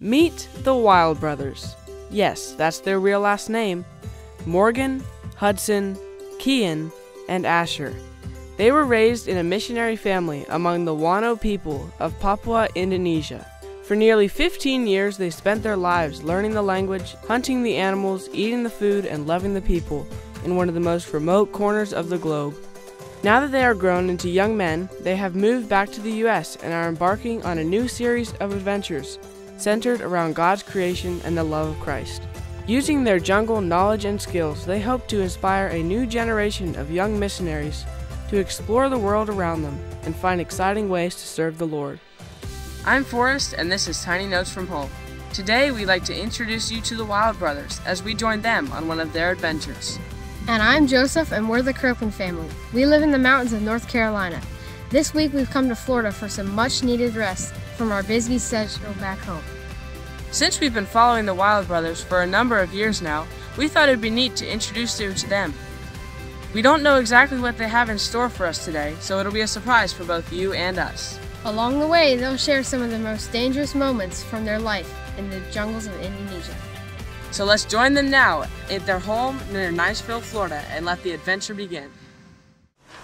Meet the Wild Brothers. Yes, that's their real last name. Morgan, Hudson, Kian, and Asher. They were raised in a missionary family among the Wano people of Papua, Indonesia. For nearly 15 years, they spent their lives learning the language, hunting the animals, eating the food, and loving the people in one of the most remote corners of the globe. Now that they are grown into young men, they have moved back to the U.S. and are embarking on a new series of adventures centered around God's creation and the love of Christ. Using their jungle knowledge and skills, they hope to inspire a new generation of young missionaries to explore the world around them and find exciting ways to serve the Lord. I'm Forrest, and this is Tiny Notes from Home. Today, we'd like to introduce you to the Wild Brothers as we join them on one of their adventures. And I'm Joseph, and we're the Kirkland family. We live in the mountains of North Carolina. This week, we've come to Florida for some much-needed rest from our busy schedule back home. Since we've been following the Wild Brothers for a number of years now, we thought it'd be neat to introduce you to them. We don't know exactly what they have in store for us today, so it'll be a surprise for both you and us. Along the way, they'll share some of the most dangerous moments from their life in the jungles of Indonesia. So let's join them now at their home near Niceville, Florida, and let the adventure begin.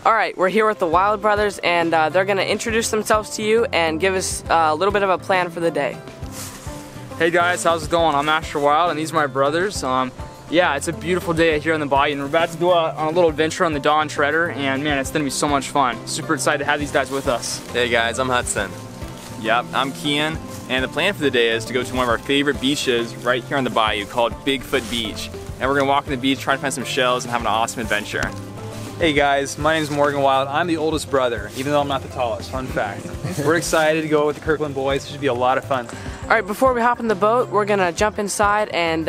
All right, we're here with the Wild Brothers, and they're going to introduce themselves to you and give us a little bit of a plan for the day. Hey guys, how's it going? I'm Asher Wild, and these are my brothers. Yeah, it's a beautiful day here in the bayou, and we're about to go out on a little adventure on the Dawn Treader, and man, it's going to be so much fun. Super excited to have these guys with us. Hey guys, I'm Hudson. Yep, I'm Kian, and the plan for the day is to go to one of our favorite beaches right here on the bayou called Bigfoot Beach. And we're going to walk on the beach, try to find some shells, and have an awesome adventure. Hey guys, my name's Morgan Wild. I'm the oldest brother, even though I'm not the tallest. Fun fact. We're excited to go with the Kirkland boys. It should be a lot of fun. All right, before we hop in the boat, we're going to jump inside and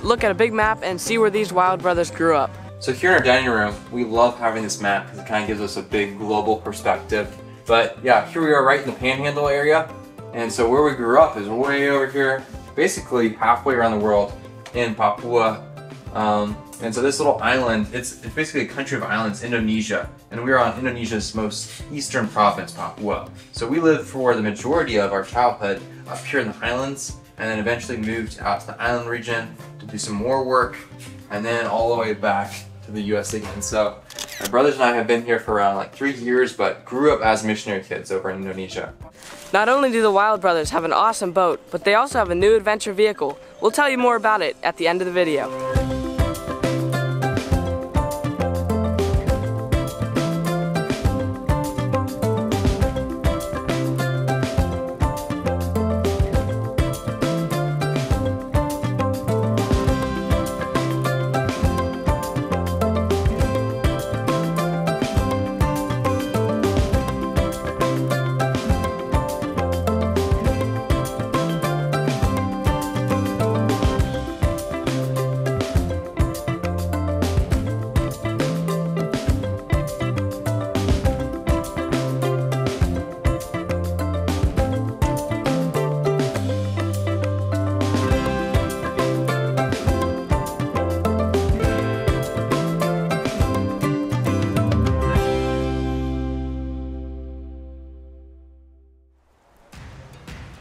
look at a big map and see where these Wild Brothers grew up. So here in our dining room, we love having this map because it kind of gives us a big global perspective. But yeah, here we are right in the Panhandle area. And so where we grew up is way over here, basically halfway around the world in Papua. And so this little island, it's basically a country of islands, Indonesia. And we are on Indonesia's most eastern province, Papua. So we lived for the majority of our childhood up here in the highlands, and then eventually moved out to the island region to do some more work, and then all the way back to the US again. So my brothers and I have been here for around like 3 years, but grew up as missionary kids over in Indonesia. Not only do the Wild Brothers have an awesome boat, but they also have a new adventure vehicle. We'll tell you more about it at the end of the video.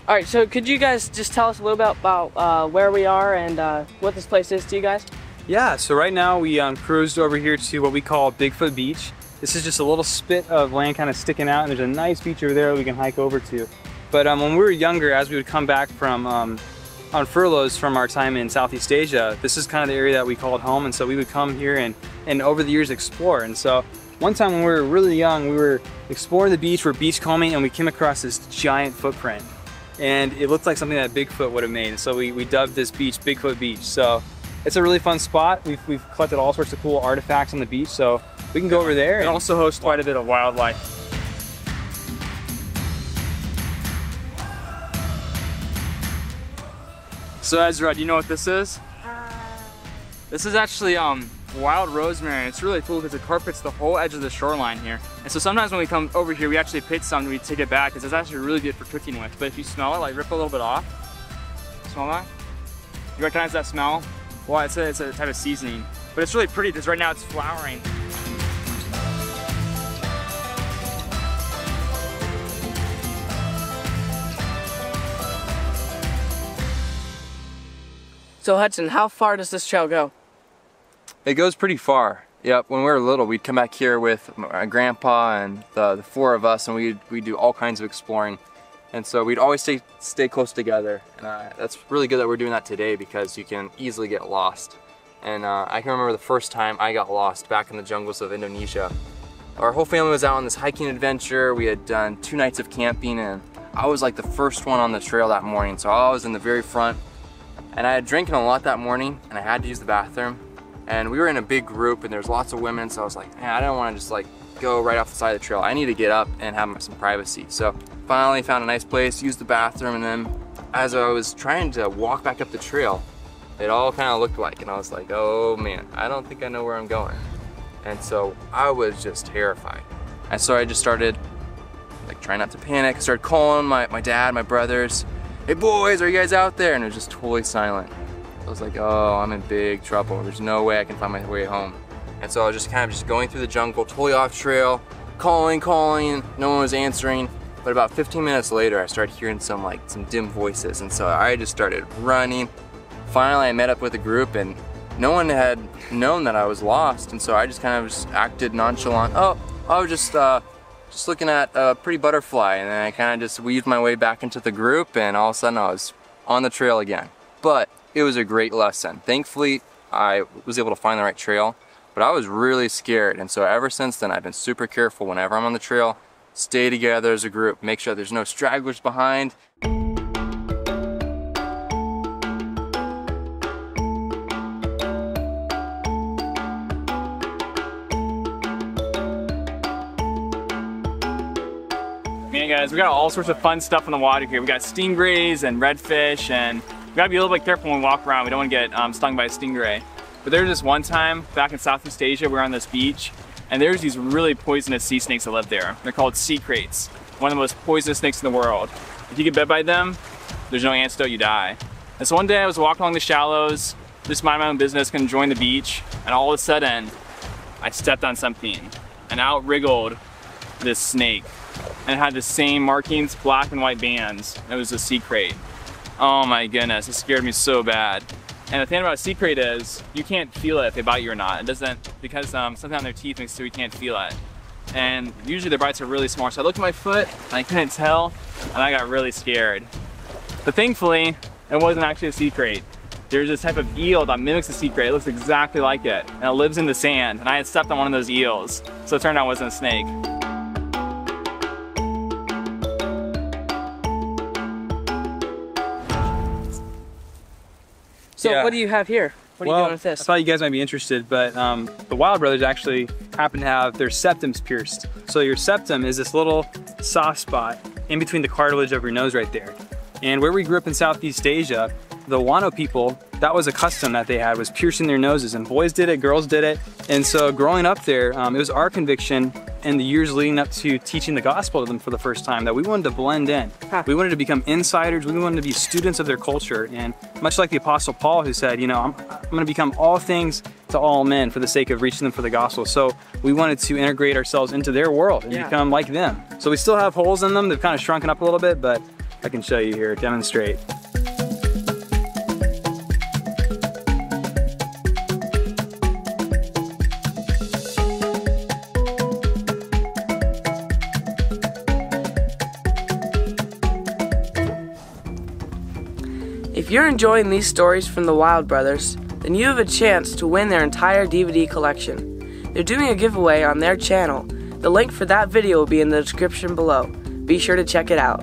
All right, so could you guys just tell us a little bit about where we are and what this place is to you guys? Yeah, so right now we cruised over here to what we call Bigfoot Beach. This is just a little spit of land kind of sticking out, and there's a nice beach over there that we can hike over to. But when we were younger, as we would come back from on furloughs from our time in Southeast Asia, this is kind of the area that we called home, and so we would come here and over the years explore. And so one time when we were really young, we were exploring the beach, we're beachcombing, and we came across this giant footprint. And it looked like something that Bigfoot would have made. So we dubbed this beach Bigfoot Beach. So it's a really fun spot. We've collected all sorts of cool artifacts on the beach, so we can go over there. It also hosts quite a bit of wildlife. So Ezra, do you know what this is? This is actually wild rosemary. It's really cool because it carpets the whole edge of the shoreline here. And so sometimes when we come over here, we actually pick some and we take it back because it's actually really good for cooking with. But if you smell it, like rip a little bit off. Smell that? You recognize that smell? Well, it's a type of seasoning. But it's really pretty because right now it's flowering. So Hudson, how far does this trail go? It goes pretty far. Yep, when we were little, we'd come back here with my grandpa and the four of us, and we'd do all kinds of exploring. And so we'd always stay close together. And that's really good that we're doing that today, because you can easily get lost. And I can remember the first time I got lost back in the jungles of Indonesia. Our whole family was out on this hiking adventure. We had done 2 nights of camping, and I was like the first one on the trail that morning. So I was in the very front, and I had drinking a lot that morning, and I had to use the bathroom. And we were in a big group, and there's lots of women, so I was like, man, I don't want to just like go right off the side of the trail. I need to get up and have some privacy. So finally found a nice place, used the bathroom, and then as I was trying to walk back up the trail, it all kind of looked like, and I was like, oh man, I don't think I know where I'm going. And so I was just terrified. And so I just started like trying not to panic. I started calling my dad, my brothers, hey boys, are you guys out there? And it was just totally silent. I was like, oh, I'm in big trouble. There's no way I can find my way home. And so I was just kind of just going through the jungle, totally off trail, calling, no one was answering. But about 15 minutes later, I started hearing some dim voices. And so I just started running. Finally, I met up with a group, and no one had known that I was lost. And so I just kind of just acted nonchalant. Oh, I was just looking at a pretty butterfly. And then I kind of just weaved my way back into the group, and all of a sudden I was on the trail again. But it was a great lesson. Thankfully, I was able to find the right trail, but I was really scared. And so ever since then, I've been super careful whenever I'm on the trail. Stay together as a group, make sure there's no stragglers behind. Man guys, we got all sorts of fun stuff in the water here. We got stingrays and redfish, and we gotta be a little bit careful when we walk around. We don't want to get stung by a stingray. But there was this one time back in Southeast Asia, we were on this beach, and there's these really poisonous sea snakes that live there. They're called sea kraits, one of the most poisonous snakes in the world. If you get bit by them, there's no antidote, you die. And so one day I was walking along the shallows, just minding my own business, gonna join the beach, and all of a sudden, I stepped on something, and out wriggled this snake. And it had the same markings, black and white bands. It was a sea krait. Oh my goodness, it scared me so bad. And the thing about a sea krait is, you can't feel it if they bite you or not. It doesn't, because something on their teeth makes it so you can't feel it. And usually their bites are really small. So I looked at my foot, and I couldn't tell, and I got really scared. But thankfully, it wasn't actually a sea krait. There's this type of eel that mimics a sea krait. It looks exactly like it, and it lives in the sand. And I had stepped on one of those eels, so it turned out it wasn't a snake. So Yeah. what do you have here? What are you doing with I this? thought you guys might be interested, but the Wild brothers actually happen to have their septums pierced. So your septum is this little soft spot in between the cartilage of your nose right there. And where we grew up in Southeast Asia, the Wano people, that was a custom that they had, was piercing their noses. And boys did it, girls did it. And so growing up there, it was our conviction in the years leading up to teaching the gospel to them for the first time that we wanted to blend in. We wanted to become insiders. We wanted to be students of their culture. And much like the Apostle Paul, who said, you know, I'm going to become all things to all men for the sake of reaching them for the gospel. So we wanted to integrate ourselves into their world and become like them. So we still have holes in them. They've kind of shrunken up a little bit, but I can show you here, demonstrate. If you're enjoying these stories from the Wild Brothers, then you have a chance to win their entire DVD collection. They're doing a giveaway on their channel. The link for that video will be in the description below. Be sure to check it out.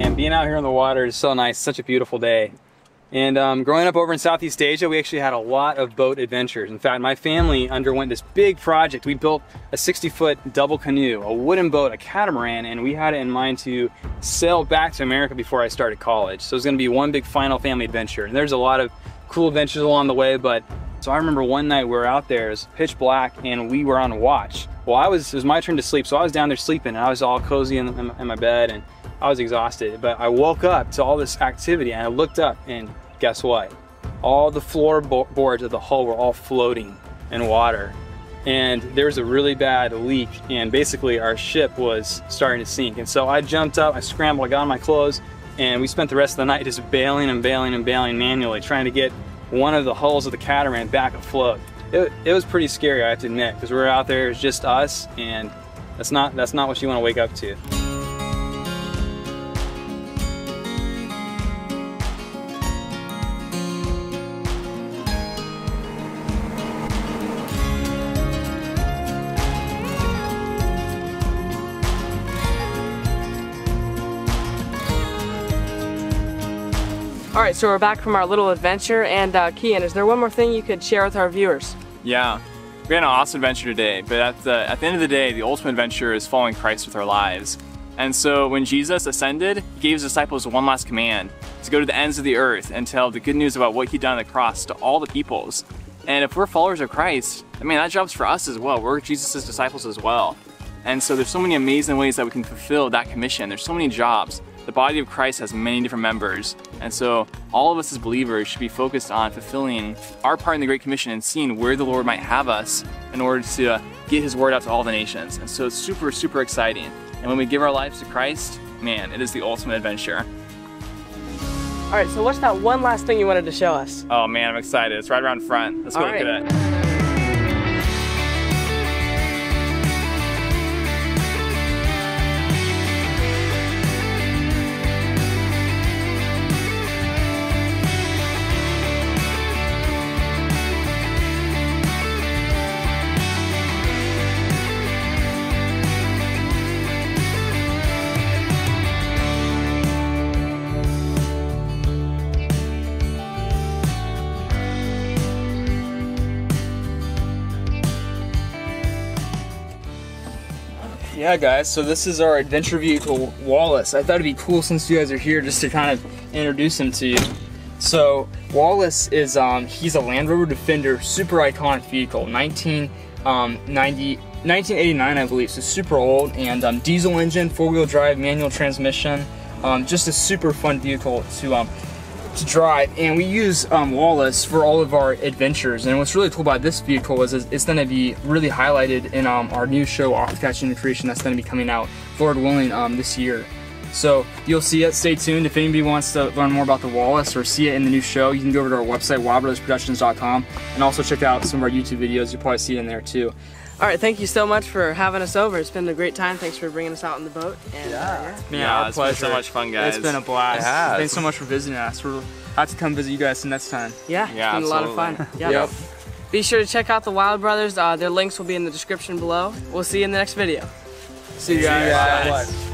And being out here on the water is so nice, such a beautiful day. And growing up over in Southeast Asia, we actually had a lot of boat adventures. In fact, my family underwent this big project. We built a 60-foot double canoe, a wooden boat, a catamaran, and we had it in mind to sail back to America before I started college. So it was gonna be one big final family adventure. And there's a lot of cool adventures along the way, but so I remember one night we were out there, it was pitch black, and we were on watch. Well, it was my turn to sleep, so I was down there sleeping, and I was all cozy in my bed, and I was exhausted. But I woke up to all this activity, and I looked up, and guess what? All the floorboards of the hull were all floating in water. And there was a really bad leak, and basically our ship was starting to sink. And so I jumped up, I scrambled, I got on my clothes, and we spent the rest of the night just bailing and bailing and bailing manually, trying to get one of the hulls of the catamaran back afloat. It was pretty scary, I have to admit, because we were out there, it was just us, and that's not what you want to wake up to. All right, so we're back from our little adventure, and Kian, is there one more thing you could share with our viewers? Yeah, we had an awesome adventure today, but at the end of the day, the ultimate adventure is following Christ with our lives. And so when Jesus ascended, he gave his disciples one last command, to go to the ends of the earth and tell the good news about what he'd done on the cross to all the peoples. And if we're followers of Christ, I mean, that job's for us as well. We're Jesus' disciples as well. And so there's so many amazing ways that we can fulfill that commission. There's so many jobs. The body of Christ has many different members. And so all of us as believers should be focused on fulfilling our part in the Great Commission and seeing where the Lord might have us in order to get his word out to all the nations. And so it's super, super exciting. And when we give our lives to Christ, man, it is the ultimate adventure. All right, so what's that one last thing you wanted to show us? Oh man, I'm excited. It's right around front. Let's go look at it. Yeah guys, so this is our adventure vehicle, Wallace. I thought it'd be cool since you guys are here just to kind of introduce him to you. So Wallace is, he's a Land Rover Defender, super iconic vehicle, 1989 I believe, so super old, and diesel engine, four-wheel drive, manual transmission, just a super fun vehicle to drive. And we use Wallace for all of our adventures. And what's really cool about this vehicle is it's going to be really highlighted in our new show, Off the Catch Into Creation, that's going to be coming out, Lord willing, this year. So you'll see it. Stay tuned. If anybody wants to learn more about the Wallace or see it in the new show, you can go over to our website, wildbrothersproductions.com, and also check out some of our YouTube videos. You'll probably see it in there too. All right, thank you so much for having us over. It's been a great time. Thanks for bringing us out in the boat. And, yeah, it's been so much fun, guys. It's been a blast. Thanks so much for visiting us. We'll have to come visit you guys next time. Yeah, it's been a lot of fun. Yep. Be sure to check out the Wild Brothers. Their links will be in the description below. We'll see you in the next video. See you guys.